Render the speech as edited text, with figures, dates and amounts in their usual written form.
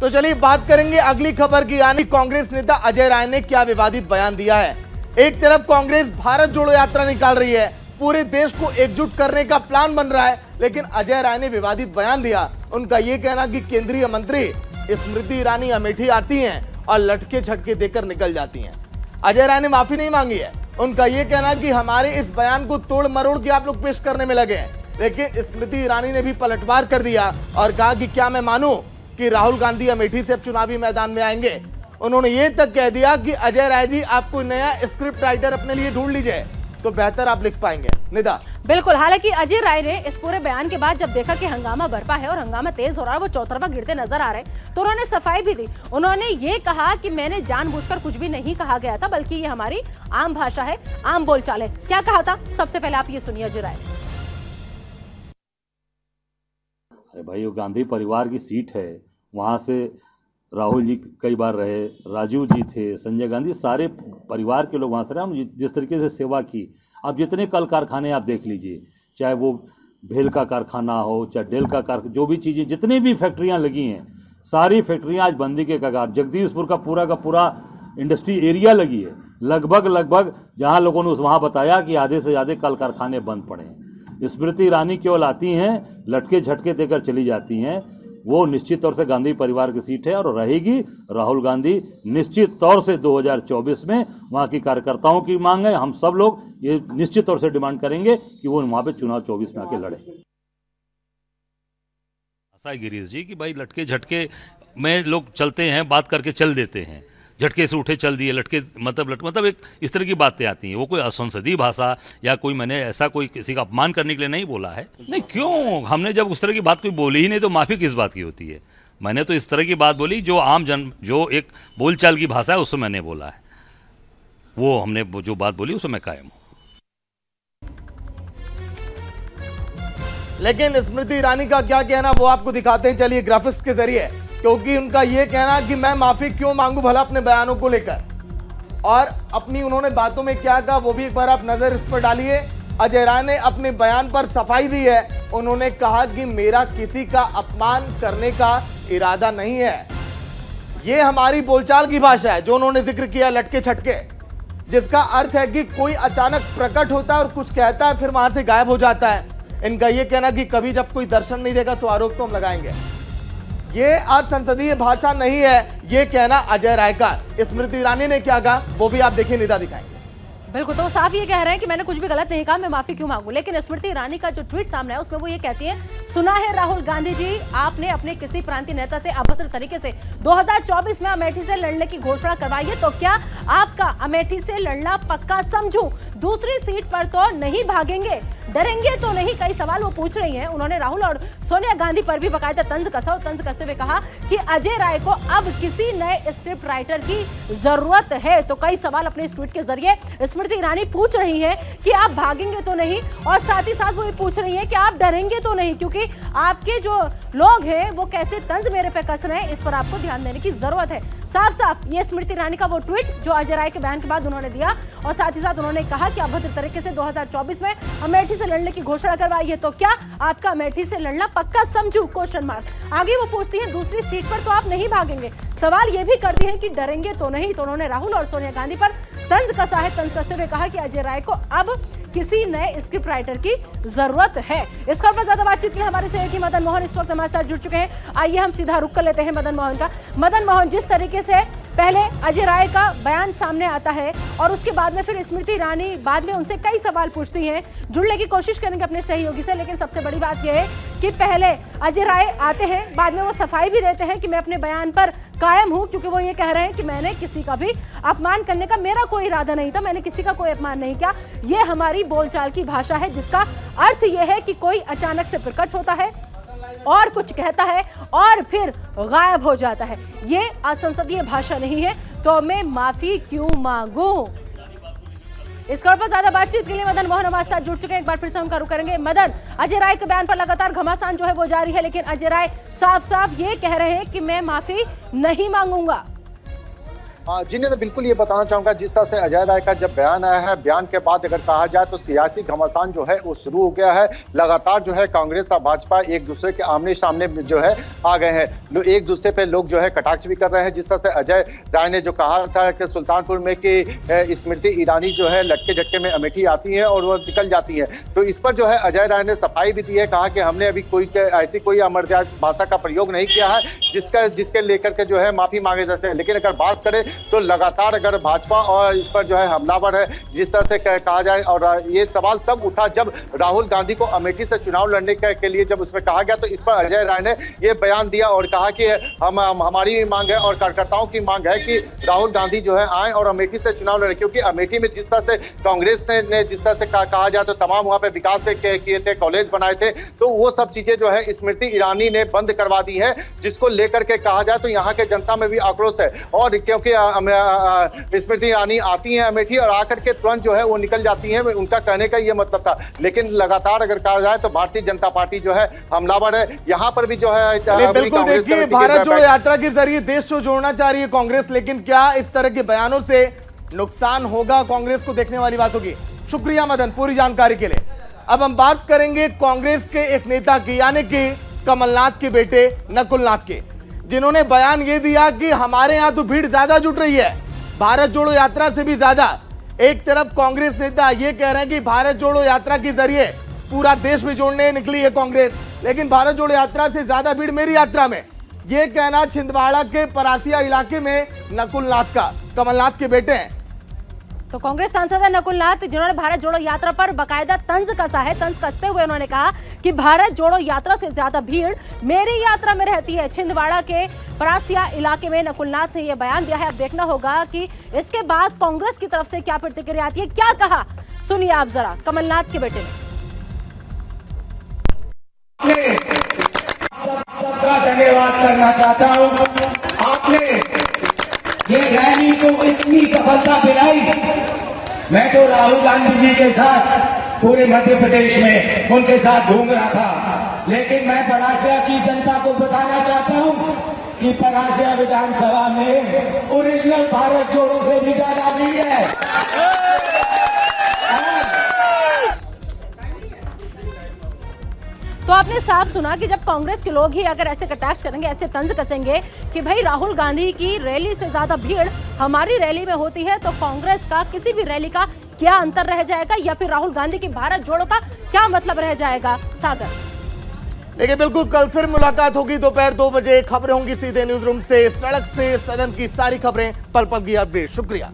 तो चलिए बात करेंगे अगली खबर की, यानी कांग्रेस नेता अजय राय ने क्या विवादित बयान दिया है। एक तरफ कांग्रेस भारत जोड़ो यात्रा निकाल रही है, पूरे देश को एकजुट करने का प्लान बन रहा है, लेकिन अजय राय ने विवादित बयान दिया। उनका यह कहना कि केंद्रीय मंत्री स्मृति ईरानी अमेठी आती हैं और लटके झटके देकर निकल जाती हैं। अजय राय ने माफी नहीं मांगी है। उनका यह कहना कि हमारे इस बयान को तोड़ मरोड़ के आप लोग पेश करने में लगे हैं, लेकिन स्मृति ईरानी ने भी पलटवार कर दिया और कहा कि क्या मैं मानूं कि राहुल गांधी अमेठी से अब चुनावी मैदान में आएंगे। उन्होंने ये तक कह दिया कि अजय राय जी, आप कोई नया स्क्रिप्ट राइटर अपने लिए ढूंढ लीजिए तो बेहतर आप लिख पाएंगे। निदा बिल्कुल। हालांकि अजय राय ने इस पूरे बयान के बाद जब देखा कि हंगामा बरपा है और हंगामा तेज हो रहा है, वो चौतरफा गिरते नजर आ रहे हैं, तो उन्होंने सफाई भी दी। उन्होंने ये कहा कि मैंने जानबूझकर कुछ भी नहीं कहा गया था, बल्कि ये हमारी आम भाषा है, आम बोलचाल है। क्या कहा था, सबसे पहले आप ये सुनिए अजय राय। अरे भाई, वो गांधी परिवार की सीट है, वहाँ से राहुल जी कई बार रहे, राजीव जी थे, संजय गांधी, सारे परिवार के लोग वहाँ से रहे। हम जिस तरीके से सेवा की, आप जितने कल कारखाने आप देख लीजिए, चाहे वो भेल का कारखाना हो, चाहे डेल का कारखाना, जो भी चीज़ें, जितनी भी फैक्ट्रियाँ लगी हैं, सारी फैक्ट्रियाँ आज बंदी के कगार। जगदीशपुर का पूरा इंडस्ट्री एरिया लगी है, लगभग जहाँ लोगों ने वहाँ बताया कि आधे से ज़्यादा कल कारखाने बंद पड़े हैं। स्मृति ईरानी केवल आती हैं, लटके झटके देकर चली जाती हैं। वो निश्चित तौर से गांधी परिवार की सीट है और रहेगी। राहुल गांधी निश्चित तौर से 2024 में वहाँ की कार्यकर्ताओं की मांग है, हम सब लोग ये निश्चित तौर से डिमांड करेंगे कि वो वहाँ पे चुनाव 24 में आके लड़े। ऐसा गिरीश जी कि भाई लटके झटके में लोग चलते हैं, बात करके चल देते हैं, झटके से उठे चल दिए, लटके मतलब एक इस तरह की बातें आती हैं। वो कोई असंसदीय भाषा या कोई मैंने ऐसा कोई किसी का अपमान करने के लिए नहीं बोला है। नहीं, क्यों, हमने जब उस तरह की बात कोई बोली ही नहीं तो माफी किस बात की होती है। मैंने तो इस तरह की बात बोली जो आम जन, जो एक बोलचाल की भाषा है, उससे मैंने बोला है। वो हमने जो बात बोली उसमें मैं कायम हूँ। लेकिन स्मृति ईरानी का क्या कहना वो आपको दिखाते हैं, चलिए ग्राफिक्स के जरिए, क्योंकि उनका यह कहना कि मैं माफी क्यों मांगू भला अपने बयानों को लेकर, और अपनी उन्होंने बातों में क्या कहा वो भी एक बार आप नजर इस पर डालिए। अजय राय ने अपने बयान पर सफाई दी है। उन्होंने कहा कि मेरा किसी का अपमान करने का इरादा नहीं है, ये हमारी बोलचाल की भाषा है, जो उन्होंने जिक्र किया लटके छटके, जिसका अर्थ है कि कोई अचानक प्रकट होता है और कुछ कहता है फिर वहां से गायब हो जाता है। इनका यह कहना कि कभी जब कोई दर्शन नहीं देगा तो आरोप तो हम लगाएंगे। ये असंसदीय भाषा नहीं है, ये कहना अजय राय का। स्मृति ईरानी ने क्या कहा वो भी आप देखिए, निदा दिखाएंगे। बिल्कुल, तो साफ ये कह रहे हैं कि मैंने कुछ भी गलत नहीं कहा, मैं माफी क्यों मांगू। लेकिन स्मृति ईरानी का जो ट्वीट सामने है उसमें वो ये कहती है, सुना है राहुल गांधी जी, आपने अपने किसी प्रांतीय नेता से अभद्र तरीके से 2024 में अमेठी से लड़ने की घोषणा करवाई है, तो क्या आपका अमेठी से लड़ना पक्का समझूं? दूसरी सीट पर तो नहीं भागेंगे, डरेंगे तो नहीं, कई सवाल वो पूछ रही हैं। उन्होंने राहुल और सोनिया गांधी पर भी बाकायदा तंज कसते हुए कहा कि अजय राय को अब किसी नए स्क्रिप्ट राइटर की जरूरत है। तो कई सवाल अपने इस ट्वीट के जरिए स्मृति ईरानी पूछ रही हैं कि आप भागेंगे तो नहीं, और साथ ही साथ वो ये पूछ रही हैं कि आप डरेंगे तो नहीं, क्योंकि आपके जो लोग हैं वो कैसे तंज मेरे पे कस रहे हैं, इस पर आपको ध्यान देने की जरूरत है। साफ साफ ये स्मृति ईरानी का वो ट्वीट जो अजय राय के बयान के बाद उन्होंने दिया, और साथ ही साथ उन्होंने कहा कि अभद्र तरीके से 2024 में अमेठी से लड़ने की घोषणा करवाई है, तो क्या आपका अमेठी से लड़ना पक्का समझू? Question mark. आगे वो पूछती है, दूसरी सीट पर तो आप नहीं भागेंगे, सवाल ये भी करती हैं कि डरेंगे तो नहीं। तो उन्होंने राहुल और सोनिया गांधी पर तंज कसा है, तंज कसते हुए कहा कि अजय राय को अब किसी नए स्क्रिप्ट राइटर की जरूरत है। इस खबर पर ज्यादा बातचीत के लिए हमारे सहयोगी मदन मोहन इस वक्त हमारे साथ जुड़ चुके हैं। आइए हम सीधा रुक कर लेते हैं मदन मोहन का। मदन मोहन, जिस तरीके से पहले अजय राय का बयान सामने आता है और उसके बाद में फिर स्मृति ईरानी बाद में उनसे कई सवाल पूछती हैं, जुड़ने की कोशिश करेंगे अपने सहयोगी से, लेकिन सबसे बड़ी बात यह है कि पहले अजय राय आते हैं, बाद में वो सफाई भी देते हैं कि मैं अपने बयान पर कायम हूं, क्योंकि वो ये कह रहे हैं कि मैंने किसी का भी अपमान करने का मेरा कोई इरादा नहीं था, मैंने किसी का कोई अपमान नहीं किया, ये हमारी बोलचाल की भाषा है, जिसका अर्थ यह है कि कोई अचानक से प्रकट होता है और कुछ कहता है और फिर गायब हो जाता है। ये असंसदीय भाषा नहीं है, तो मैं माफी क्यों मांगू? इस खबर पर ज्यादा बातचीत के लिए मदन मोहन हमारे साथ जुड़ चुके हैं। एक बार फिर से उनका रुख करेंगे। मदन, अजय राय के बयान पर लगातार घमासान जो है वो जारी है, लेकिन अजय राय साफ साफ ये कह रहे हैं कि मैं माफी नहीं मांगूंगा। जिन्हें तो बिल्कुल ये बताना चाहूंगा, जिस तरह से अजय राय का जब बयान आया है, बयान के बाद अगर कहा जाए तो सियासी घमासान जो है वो शुरू हो गया है। लगातार जो है कांग्रेस और भाजपा एक दूसरे के आमने सामने जो है आ गए हैं, एक दूसरे पे लोग जो है कटाक्ष भी कर रहे हैं। जिस तरह से अजय राय ने जो कहा था कि सुल्तानपुर में कि स्मृति ईरानी जो है लटके झटके में अमेठी आती है और वो निकल जाती है, तो इस पर जो है अजय राय ने सफाई भी दी है। कहा कि हमने अभी ऐसी कोई अमर्याद भाषा का प्रयोग नहीं किया है जिसके लेकर के जो है माफी मांगे जा सके। लेकिन अगर बात करें तो लगातार अगर भाजपा और इस पर जो है हमलावर है, जिस तरह से कहा जाए, और ये सवाल तब उठा जब राहुल गांधी को अमेठी से चुनाव लड़ने के लिए जब उसमें कहा गया, तो इस पर अजय राय ने ये बयान दिया और कहा कि हमारी मांग है और कार्यकर्ताओं की मांग है कि राहुल गांधी जो है आए और अमेठी से चुनाव लड़े, क्योंकि अमेठी में जिस तरह से कांग्रेस ने जिस तरह से कहा जाए तो तमाम वहां पे विकास किए थे, कॉलेज बनाए थे, तो वो सब चीजें जो है स्मृति ईरानी ने बंद करवा दी है, जिसको लेकर के कहा जाए तो यहाँ के जनता में भी आक्रोश है। और क्योंकि स्मृति ईरानी आती हैं अमेठी और आकर के तुरंत जो है वो निकल जाती हैं, उनका कहने का ये मतलब था। लेकिन लगातार अगर कहा जाए तो भारतीय जनता पार्टी जो है हमलावर है। यहाँ पर भी जो है बिल्कुल देखिए, भारत जोड़ो यात्रा के जरिए देश को जोड़ना चाह रही है कांग्रेस, लेकिन क्या इस तरह के बयानों से नुकसान होगा कांग्रेस को, देखने वाली बात होगी। शुक्रिया मदन पूरी जानकारी के लिए। अब हम बात करेंगे कांग्रेस के एक नेता की, यानी कि कमलनाथ के बेटे नकुलनाथ के, जिन्होंने बयान ये दिया कि हमारे यहां तो भीड़ ज्यादा जुट रही है, भारत जोड़ो यात्रा से भी ज्यादा। एक तरफ कांग्रेस नेता ये कह रहे हैं कि भारत जोड़ो यात्रा के जरिए पूरा देश भी जोड़ने निकली है कांग्रेस, लेकिन भारत जोड़ो यात्रा से ज्यादा भीड़ मेरी यात्रा में। ये कहना छिंदवाड़ा के परासिया इलाके में नकुलनाथ का, कमलनाथ के बेटे हैं। तो कांग्रेस सांसद है नकुलनाथ, जिन्होंने भारत जोड़ो यात्रा पर बकायदा तंज कसा है। तंज कसते हुए उन्होंने कहा कि भारत जोड़ो यात्रा से ज्यादा भीड़ मेरी यात्रा में रहती है। छिंदवाड़ा के परासिया इलाके में नकुलनाथ ने यह बयान दिया है। अब देखना होगा कि इसके बाद कांग्रेस की तरफ से क्या प्रतिक्रिया आती है। क्या कहा सुनिए आप जरा कमलनाथ के बेटे ने। सबका धन्यवाद करना चाहता हूं। आपने ये रैली को इतनी सफलता दिलाई। मैं तो राहुल गांधी जी के साथ पूरे मध्य प्रदेश में उनके साथ घूम रहा था, लेकिन मैं परासिया की जनता को बताना चाहता हूं कि परासिया विधानसभा में ओरिजिनल भारत जोड़ो से भी ज्यादा भीड़ है। तो आपने साफ सुना कि जब कांग्रेस के लोग ही अगर ऐसे कटाक्ष करेंगे, ऐसे तंज कसेंगे कि भाई राहुल गांधी की रैली से ज्यादा भीड़ हमारी रैली में होती है, तो कांग्रेस का किसी भी रैली का क्या अंतर रह जाएगा, या फिर राहुल गांधी की भारत जोड़ो का क्या मतलब रह जाएगा। सागर देखिए, बिल्कुल कल फिर मुलाकात होगी दोपहर 2 बजे। खबरें होंगी सीधे न्यूज रूम से, सड़क से सदन की सारी खबरें, पल पल की अपडेट। शुक्रिया।